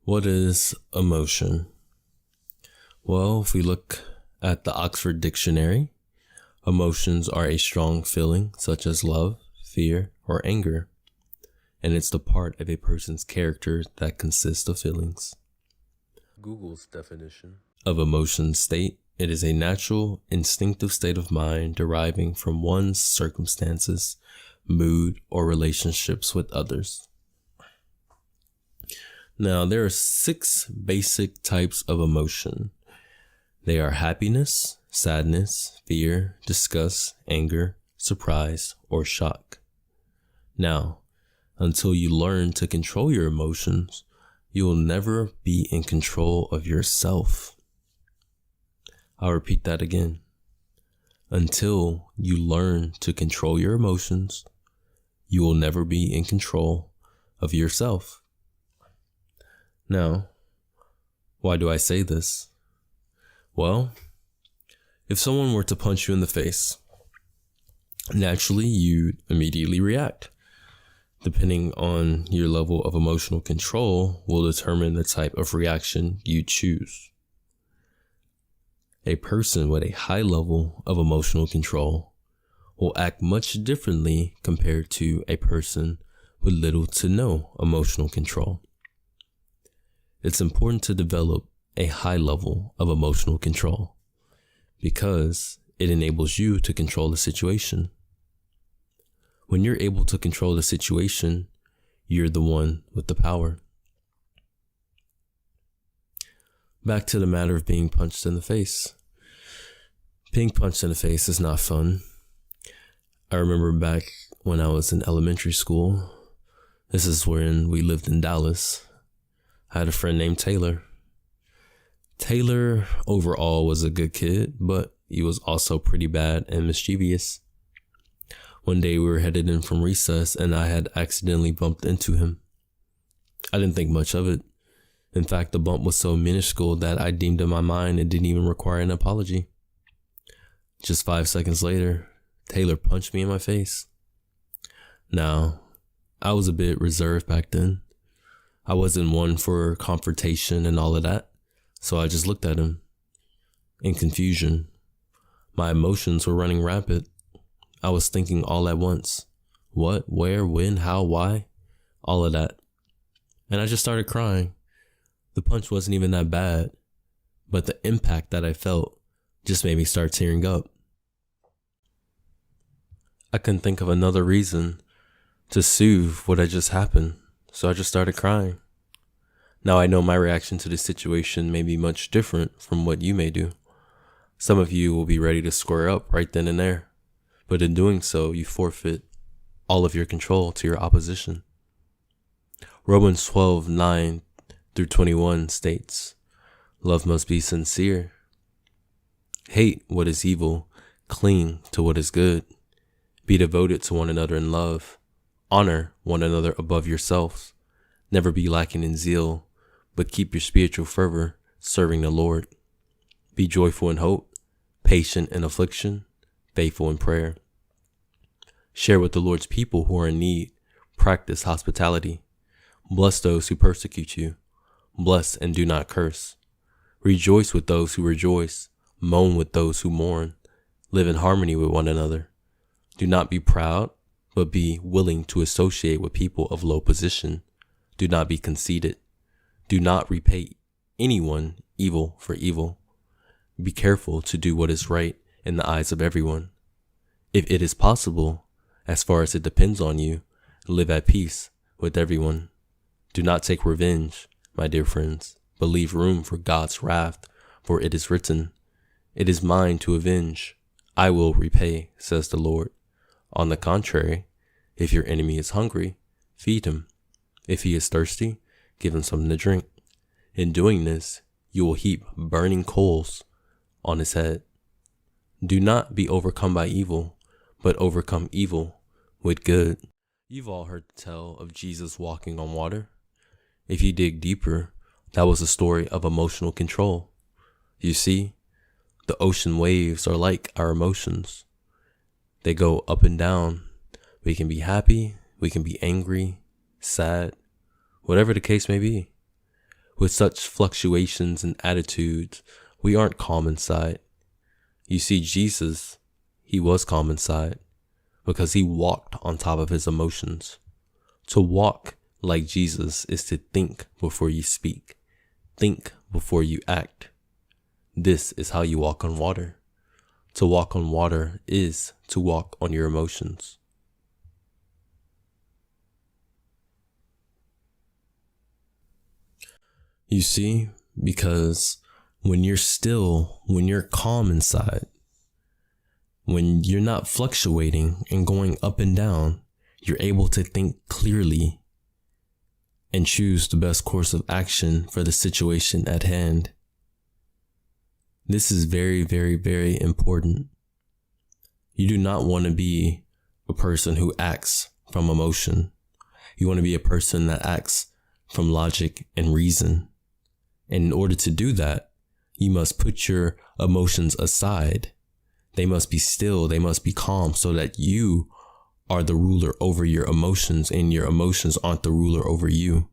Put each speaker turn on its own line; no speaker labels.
What is emotion? Well, if we look at the Oxford Dictionary, emotions are a strong feeling such as love, fear, or anger, and it's the part of a person's character that consists of feelings. Google's definition of emotion state: it is a natural, instinctive state of mind deriving from one's circumstances, mood, or relationships with others. Now, there are 6 basic types of emotion. They are happiness, sadness, fear, disgust, anger, surprise, or shock. Now, until you learn to control your emotions, you will never be in control of yourself. I'll repeat that again. Until you learn to control your emotions, you will never be in control of yourself. Now, why do I say this? Well, if someone were to punch you in the face, naturally you'd immediately react. Depending on your level of emotional control will determine the type of reaction you choose. A person with a high level of emotional control will act much differently compared to a person with little to no emotional control. It's important to develop a high level of emotional control because it enables you to control the situation. When you're able to control the situation, you're the one with the power. Back to the matter of being punched in the face. Being punched in the face is not fun. I remember back when I was in elementary school, this is when we lived in Dallas. I had a friend named Taylor. Taylor overall was a good kid, but he was also pretty bad and mischievous. One day we were headed in from recess and I had accidentally bumped into him. I didn't think much of it. In fact, the bump was so minuscule that I deemed in my mind it didn't even require an apology. Just 5 seconds later, Taylor punched me in my face. Now, I was a bit reserved back then. I wasn't one for confrontation and all of that, so I just looked at him in confusion. My emotions were running rampant. I was thinking all at once. What, where, when, how, why? All of that. And I just started crying. The punch wasn't even that bad, but the impact that I felt just made me start tearing up. I couldn't think of another reason to soothe what had just happened, so I just started crying. Now I know my reaction to this situation may be much different from what you may do. Some of you will be ready to square up right then and there, but in doing so, you forfeit all of your control to your opposition. Romans 12:9-21 states, "Love must be sincere. Hate what is evil, cling to what is good. Be devoted to one another in love. Honor one another above yourselves. Never be lacking in zeal, but keep your spiritual fervor, serving the Lord. Be joyful in hope, patient in affliction, faithful in prayer. Share with the Lord's people who are in need. Practice hospitality. Bless those who persecute you. Bless and do not curse. Rejoice with those who rejoice. Mourn with those who mourn. Live in harmony with one another. Do not be proud, but be willing to associate with people of low position. Do not be conceited. Do not repay anyone evil for evil. Be careful to do what is right in the eyes of everyone. If it is possible, as far as it depends on you, live at peace with everyone. Do not take revenge, my dear friends, but leave room for God's wrath, for it is written, 'It is mine to avenge. I will repay,' says the Lord. On the contrary, if your enemy is hungry, feed him. If he is thirsty, give him something to drink. In doing this, you will heap burning coals on his head. Do not be overcome by evil, but overcome evil with good." You've all heard the tale of Jesus walking on water. If you dig deeper, that was a story of emotional control. You see, the ocean waves are like our emotions. They go up and down. We can be happy, we can be angry, sad, whatever the case may be. With such fluctuations and attitudes, we aren't calm inside. You see, Jesus, he was calm inside because he walked on top of his emotions. To walk like Jesus is to think before you speak, think before you act. This is how you walk on water. To walk on water is to walk on your emotions. You see, because when you're still, when you're calm inside, when you're not fluctuating and going up and down, you're able to think clearly and choose the best course of action for the situation at hand. This is very, very, very important. You do not want to be a person who acts from emotion. You want to be a person that acts from logic and reason. And in order to do that, you must put your emotions aside. They must be still, they must be calm so that you are the ruler over your emotions and your emotions aren't the ruler over you.